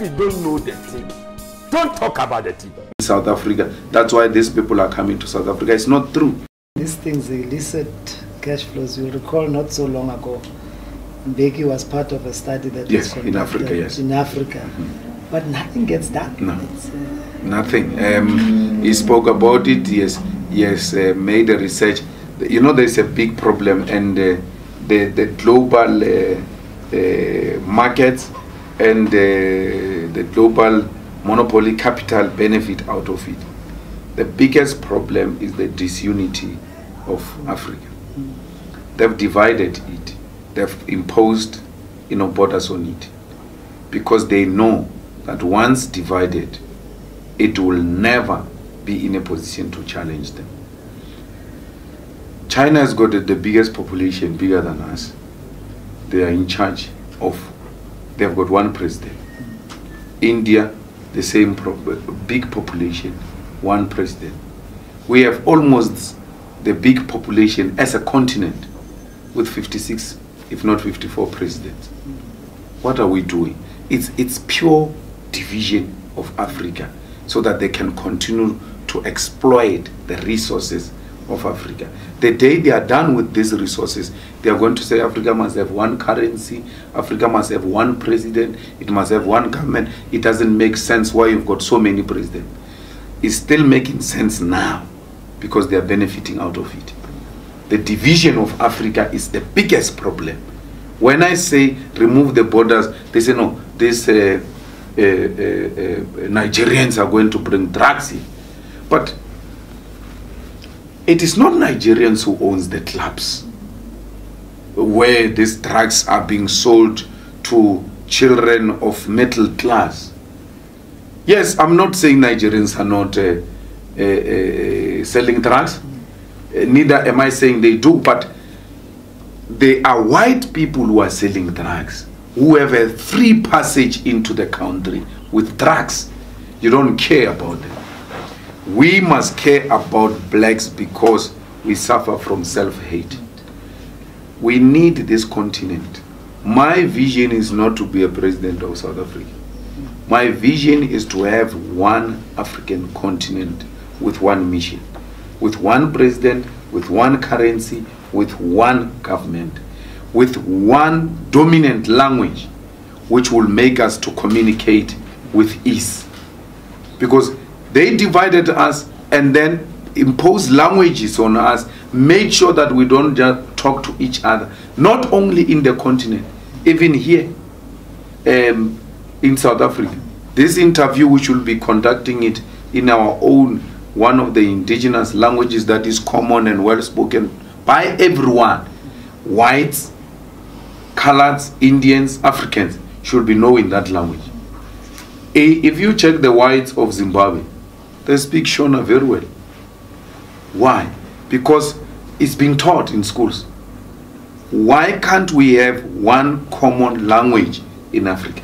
If you don't know the thing, don't talk about the thing. South Africa, that's why these people are coming to South Africa. It's not true. These things, the illicit cash flows, you'll recall not so long ago, Mbeki was part of a study that was conducted in Africa, yes. In Africa. But nothing gets done. No. Nothing. He spoke about it, yes, made a research. You know, there's a big problem, and the global markets and the global monopoly capital benefit out of it. The biggest problem is the disunity of Africa. They've divided it. They've imposed, borders on it, because they know that once divided, it will never be in a position to challenge them. China has got the biggest population, bigger than us. They are in charge of, they've got one president. India, the same big population, one president. We have almost the big population as a continent with 56, if not 54 presidents. What are we doing? It's pure division of Africa so that they can continue to exploit the resources of Africa. The day they are done with these resources, they are going to say Africa must have one currency, Africa must have one president, it must have one government. It doesn't make sense why you've got so many presidents. It's still making sense now because they are benefiting out of it. The division of Africa is the biggest problem. When I say remove the borders, they say no, these Nigerians are going to bring drugs in. But it is not Nigerians who owns the clubs where these drugs are being sold to children of middle class. Yes, I'm not saying Nigerians are not selling drugs. Neither am I saying they do, but they are white people who are selling drugs, who have a free passage into the country with drugs. You don't care about them. We must care about blacks because we suffer from self-hate. We need this continent. My vision is not to be a president of South Africa. My vision is to have one African continent with one mission, with one president, with one currency, with one government, with one dominant language which will make us to communicate with ease. Because they divided us and then imposed languages on us, made sure that we don't just talk to each other, not only in the continent, even here in South Africa. This interview, we should be conducting it in our own, one of the indigenous languages that is common and well spoken by everyone. Whites, coloreds, Indians, Africans should be knowing that language. If you check the whites of Zimbabwe, they speak Shona very well. Why? Because it's being taught in schools. Why can't we have one common language in Africa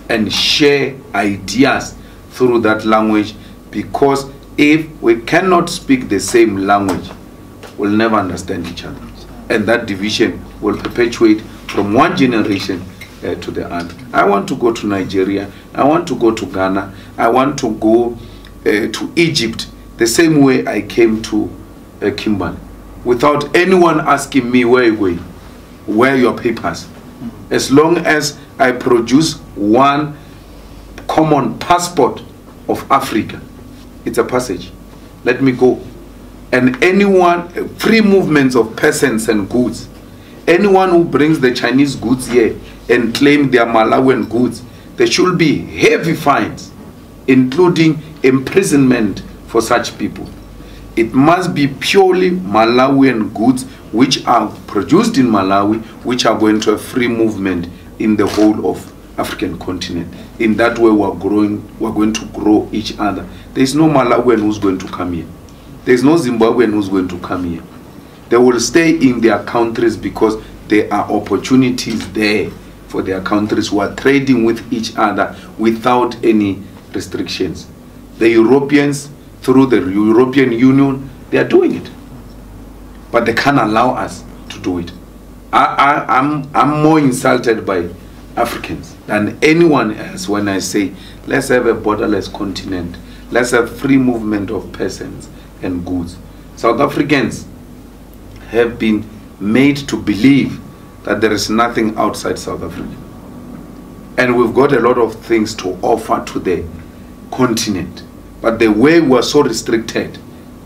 and share ideas through that language? Because if we cannot speak the same language, we'll never understand each other. And that division will perpetuate from one generation to the other. I want to go to Nigeria. I want to go to Ghana. I want to go to Egypt the same way I came to Kimberley, without anyone asking me where you're going, where are your papers. As long as I produce one common passport of Africa, it's a passage. Let me go. And anyone, free movements of persons and goods, anyone who brings the Chinese goods here and claim they are Malawian goods, there should be heavy fines, including imprisonment for such people. It must be purely Malawian goods which are produced in Malawi, which are going to have free movement in the whole of African continent. In that way, we're going to grow each other. There's no Malawian who's going to come here. There's no Zimbabwean who's going to come here. They will stay in their countries because there are opportunities there for their countries who are trading with each other without any restrictions. The Europeans, through the European Union, they are doing it. But they can't allow us to do it. I'm more insulted by Africans than anyone else when I say let's have a borderless continent, let's have free movement of persons and goods. South Africans have been made to believe that there is nothing outside South Africa. And we've got a lot of things to offer to the continent. But the way we're so restricted,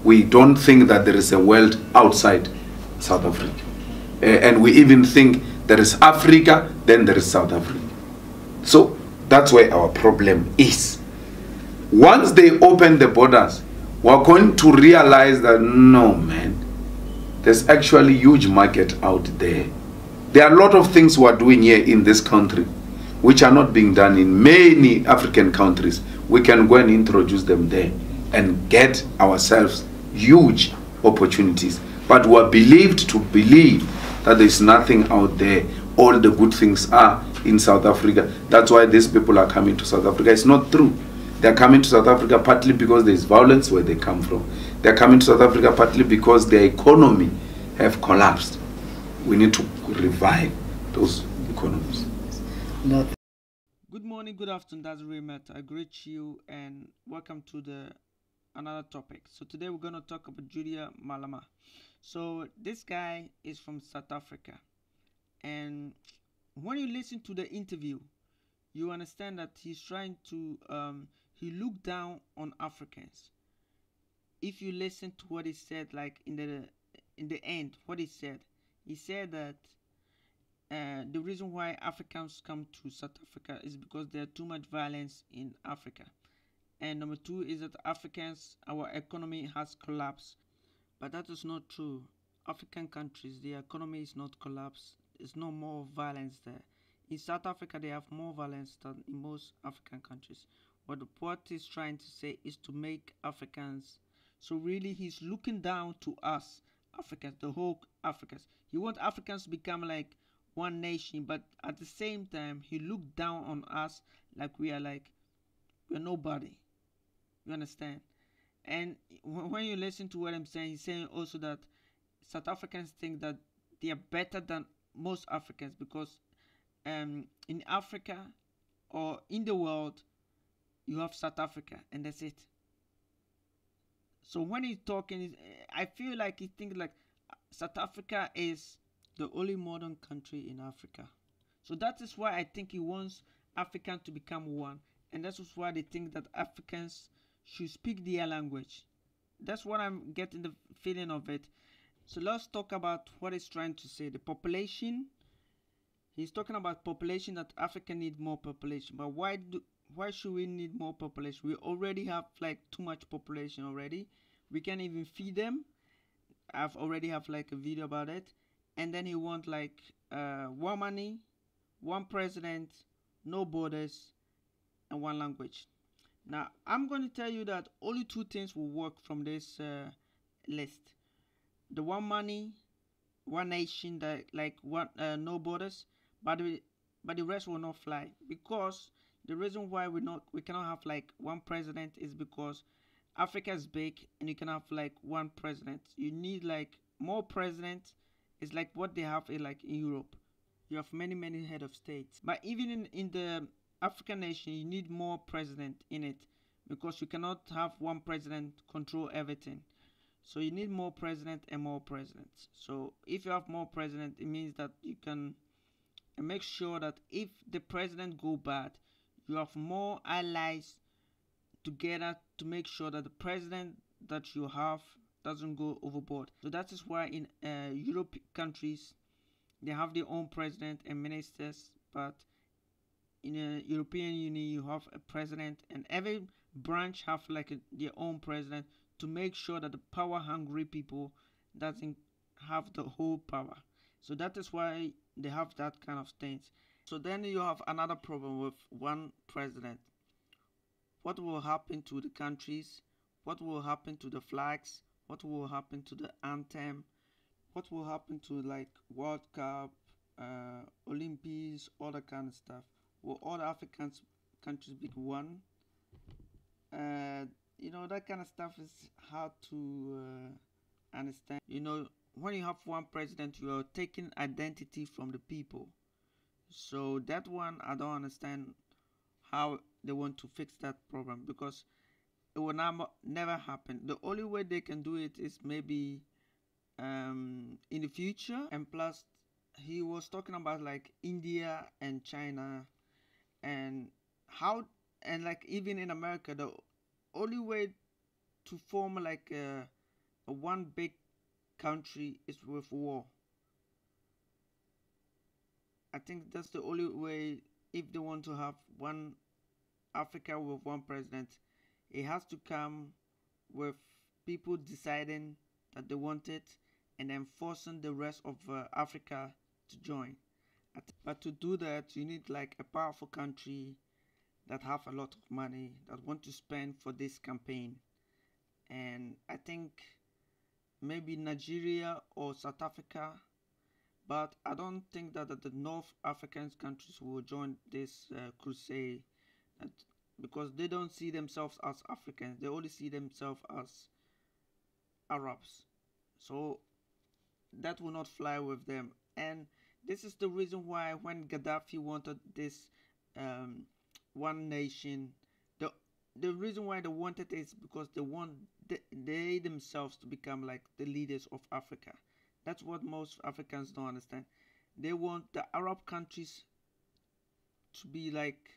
we don't think that there is a world outside South Africa. And we even think there is Africa, then there is South Africa. So that's where our problem is. Once they open the borders, we're going to realize that no, man, there's actually huge market out there. There are a lot of things we're doing here in this country which are not being done in many African countries. We can go and introduce them there and get ourselves huge opportunities. But we're believed to believe that there's nothing out there. All the good things are in South Africa. That's why these people are coming to South Africa. It's not true. They're coming to South Africa partly because there's violence where they come from. They're coming to South Africa partly because their economy have collapsed. We need to revive those economies. Good morning, good afternoon, that's Raymond. I greet you and welcome to another topic. So today we're going to talk about Julius Malema. So this guy is from South Africa, and when you listen to the interview, you understand that he's trying to he looked down on Africans. If you listen to what he said, like in the end, what he said that the reason why Africans come to South Africa is because there's too much violence in Africa. And number two is that Africans, our economy has collapsed. But that is not true. African countries, the economy is not collapsed. There's no more violence there. In South Africa, they have more violence than in most African countries. What he's trying to say is to make Africans, so really he's looking down to us, Africans, the whole Africans. He wants Africans to become like one nation, but at the same time he looked down on us like we're nobody. You understand? And when you listen to what I'm saying, he's saying also that South Africans think that they are better than most Africans because in Africa or in the world you have South Africa and that's it. So when he's talking, I feel like he thinks like South Africa is the only modern country in Africa. So that is why I think he wants Africans to become one. And that's why they think that Africans should speak their language. That's what I'm getting the feeling of it. So let's talk about what he's trying to say. The population. He's talking about population, that Africa need more population. But why should we need more population? We already have like too much population already. We can't even feed them. I've already have like a video about it. And then he want like one money, one president, no borders, and one language. Now I'm going to tell you that only two things will work from this list: the one money, one nation, that like one no borders, but the rest will not fly. Because the reason why we cannot have like one president is because Africa is big and you can have like one president. You need like more presidents. It's like what they have in Europe. You have many head of states. But even in the African nation, you need more president in it, because you cannot have one president control everything. So you need more president and more presidents. So if you have more president, it means that you can make sure that if the president go bad, you have more allies together to make sure that the president that you have doesn't go overboard. So that is why in European countries they have their own president and ministers, but in the European Union you have a president, and every branch have like their own president to make sure that the power hungry people doesn't have the whole power. So that is why they have that kind of things. So then you have another problem with one president. What will happen to the countries? What will happen to the flags? What will happen to the anthem? What will happen to like World Cup, Olympics, all that kind of stuff? Will all the African countries be one? That kind of stuff is hard to understand. When you have one president, you are taking identity from the people. So that one, I don't understand how they want to fix that problem, because it will never happen. The only way they can do it is maybe in the future. And plus, he was talking about like India and China, and how, and like even in America, the only way to form like a one big country is with war. I think that's the only way. If they want to have one Africa with one president, it has to come with people deciding that they want it, and then forcing the rest of Africa to join. But to do that, you need like a powerful country that have a lot of money that want to spend for this campaign. And I think maybe Nigeria or South Africa, but I don't think that the North African countries will join this crusade, because they don't see themselves as Africans. They only see themselves as Arabs. So that will not fly with them. And this is the reason why when Gaddafi wanted this one nation, the reason why they wanted it is because they want they themselves to become like the leaders of Africa. That's what most Africans don't understand. They want the Arab countries to be like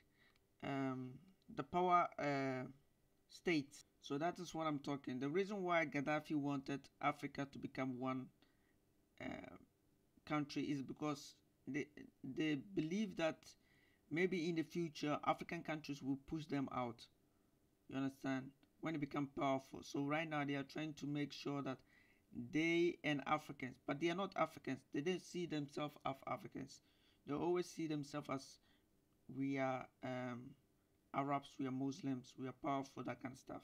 the power states. So that is what I'm talking. The reason why Gaddafi wanted Africa to become one country is because they believe that maybe in the future African countries will push them out. You understand? When they become powerful. So right now they are trying to make sure that they and Africans, but they are not Africans. They don't see themselves as Africans. They always see themselves as we are Arabs, we are Muslims, we are powerful, that kind of stuff.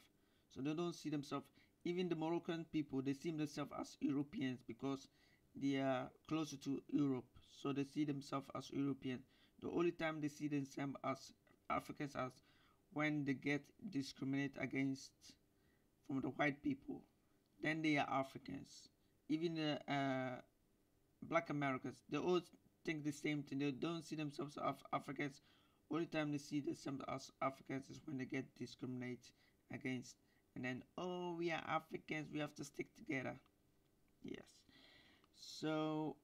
So they don't see themselves. Even the Moroccan people, they see themselves as Europeans because they are closer to Europe. So they see themselves as European. The only time they see themselves as Africans as when they get discriminated against from the white people. Then they are Africans. Even the black Americans, they all think the same thing. They don't see themselves as Africans. Only time they see themselves as Africans is when they get discriminated against. And then, oh, we are Africans, we have to stick together. Yes. So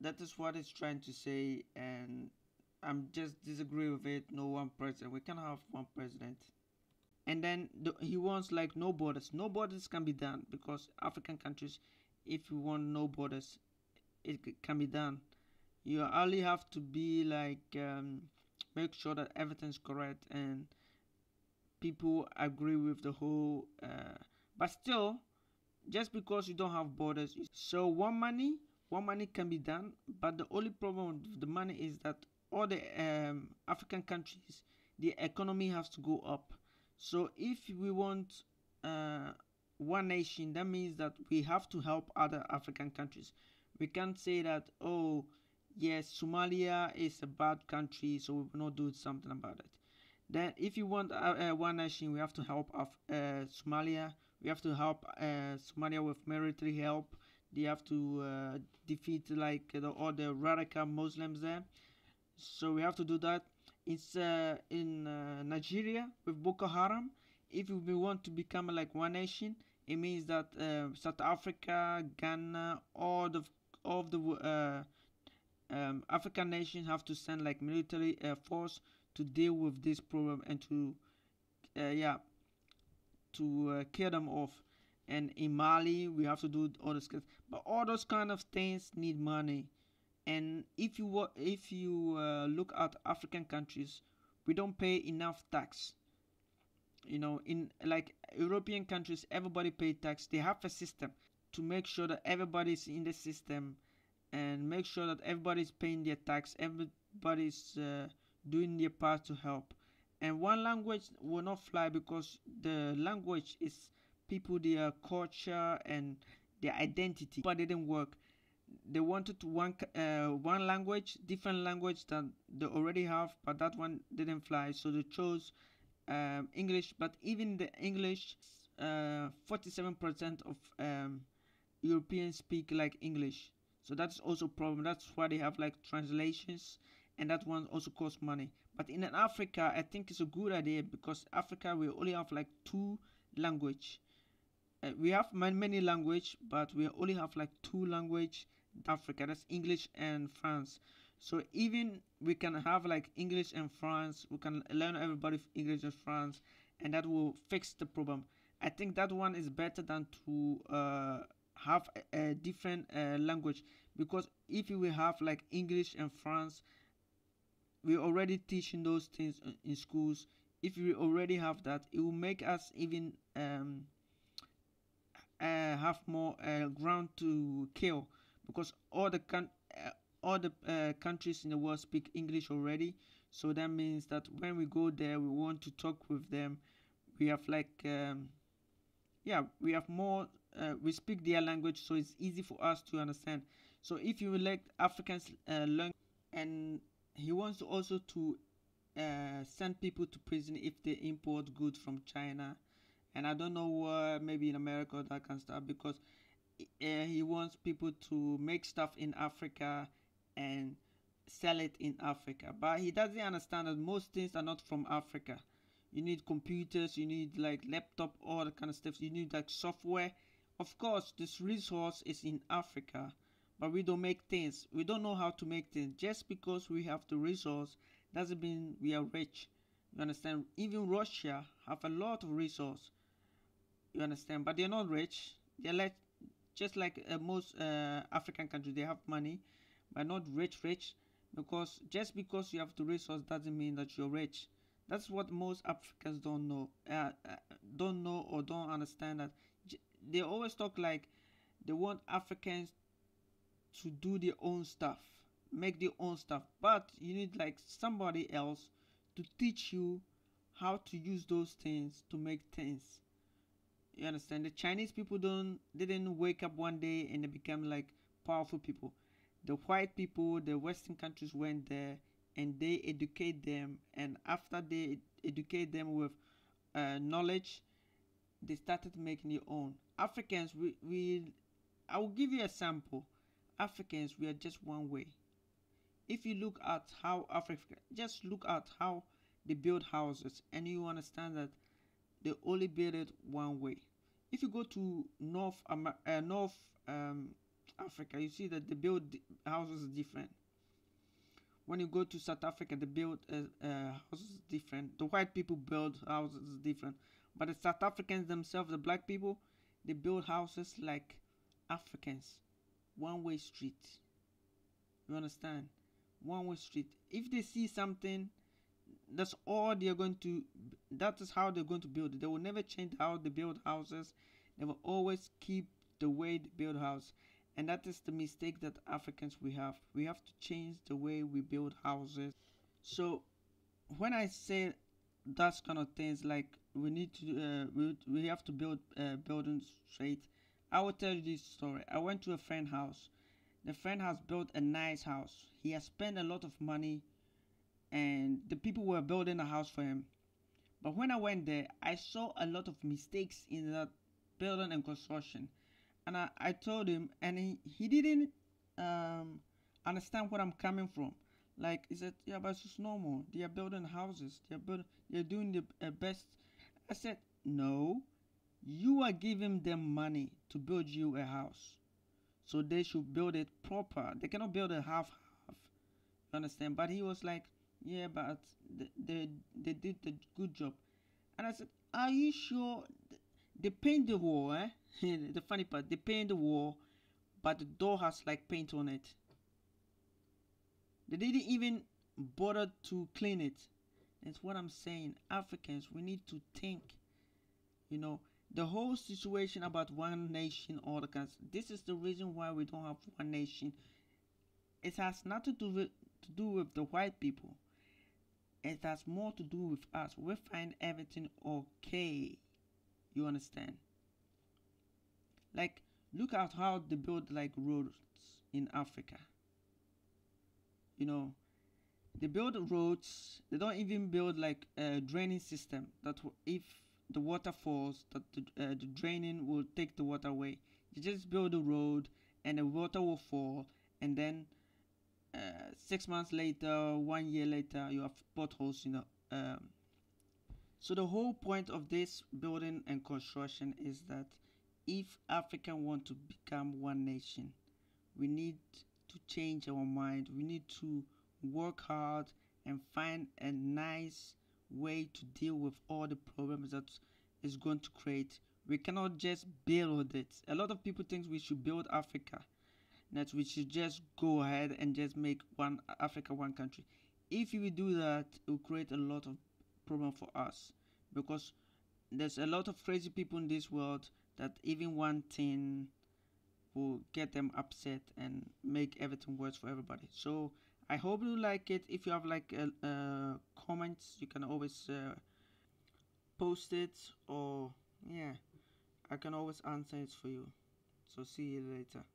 that is what it's trying to say, and I'm just disagree with it. No one president. We cannot have one president. And then he wants like no borders. No borders can be done because African countries, if you want no borders, it can be done. You only have to be like make sure that everything's correct and people agree with the whole. But still, just because you don't have borders, so one money can be done. But the only problem with the money is that all the African countries, the economy has to go up. So if we want one nation, that means that we have to help other African countries. We can't say that, oh, yes, Somalia is a bad country, so we will not do something about it. Then if you want one nation, we have to help Somalia. We have to help Somalia with military help. They have to defeat like all the radical Muslims there. So we have to do that. It's in Nigeria with Boko Haram. If we want to become like one nation, it means that South Africa, Ghana, all the African nations have to send like military force to deal with this problem and to kill them off. And in Mali, we have to do all this, but all those kind of things need money. And if you look at African countries, we don't pay enough tax. You know, in like European countries, everybody pay tax. They have a system to make sure that everybody's in the system and make sure that everybody's paying their tax. Everybody's doing their part to help. And one language will not fly because the language is people, their culture and their identity. But it didn't work. They wanted one language, different language that they already have, but that one didn't fly. So they chose English. But even the English, 47% of Europeans speak like English. So that's also a problem. That's why they have like translations, and that one also costs money. But in Africa, I think it's a good idea, because Africa we only have like two language. We have many language, but we only have like two language in Africa. That's English and France. So even we can have like English and France, we can learn everybody English and France, and that will fix the problem. I think that one is better than to have a different language, because if we have like English and France, we already teaching those things in schools. If we already have that, it will make us even have more ground to kill, because all the countries in the world speak English already. So that means that when we go there, we want to talk with them. We have like yeah, we have more. We speak their language, so it's easy for us to understand. So if you would like Africans learn, and he wants also to send people to prison if they import goods from China, and I don't know maybe in America that kind of stuff, because he wants people to make stuff in Africa and sell it in Africa. But he doesn't understand that most things are not from Africa. You need computers, you need like laptop, all that kind of stuff. You need like software. Of course, this resource is in Africa, but we don't make things. We don't know how to make things. Just because we have the resource doesn't mean we are rich. You understand? Even Russia have a lot of resource. You understand? But they're not rich. They're like just like most African countries. They have money, but not rich. Because just because you have the resource doesn't mean that you're rich. That's what most Africans don't know. Don't know or don't understand that. They always talk like they want Africans to do their own stuff, make their own stuff, but you need like somebody else to teach you how to use those things to make things. You understand? The Chinese people didn't wake up one day and they become like powerful people. The white people, the Western countries went there and they educate them, and after they educate them with knowledge, they started making their own. Africans, I will give you a sample. Africans, we are just one way. If you look at how Africa, just look at how they build houses, and you understand that they only build it one way. If you go to North Africa, you see that they build houses different. When you go to South Africa, they build houses different. The white people build houses different, but the South Africans themselves, the black people, they build houses like Africans, one-way street. You understand? One-way street. If they see something, that's all they are going to. That is how they're going to build it. They will never change how they build houses. They will always keep the way they build house. And that is the mistake that Africans we have. We have to change the way we build houses. So when I say that kind of things, like we need to we have to build buildings straight, I will tell you this story. I went to a friend's house. The friend has built a nice house. He has spent a lot of money, and the people were building a house for him. But when I went there, I saw a lot of mistakes in that building and construction. And I told him, and he didn't understand where I'm coming from. Like, he said, yeah, but it's just normal. They are building houses. They're doing the best. I said, no, you are giving them money to build you a house. So they should build it proper. They cannot build a half. You understand? But he was like, yeah, but they did the good job. And I said, are you sure? They paint the wall, eh? The funny part, they paint the wall, but the door has like paint on it. They didn't even bother to clean it. That's what I'm saying. Africans, we need to think. You know, the whole situation about one nation, all the kinds. This is the reason why we don't have one nation. It has nothing to do with the white people. It has more to do with us. We find everything okay. You understand? Like, look at how they build like roads in Africa. You know, they build roads. They don't even build like a draining system that if the water falls, that the draining will take the water away. You just build a road and the water will fall, and then 6 months later, 1 year later, you have potholes, so the whole point of this building and construction is that if Africa want to become one nation, we need to change our mind. We need to work hard and find a nice way to deal with all the problems that is going to create. We cannot just build it. A lot of people think we should build Africa, that we should just go ahead and just make one Africa one country. If we do that, it will create a lot of problem for us, because there's a lot of crazy people in this world that even one thing will get them upset and make everything worse for everybody. So I hope you like it. If you have like comments, you can always post it, or yeah, I can always answer it for you. So see you later.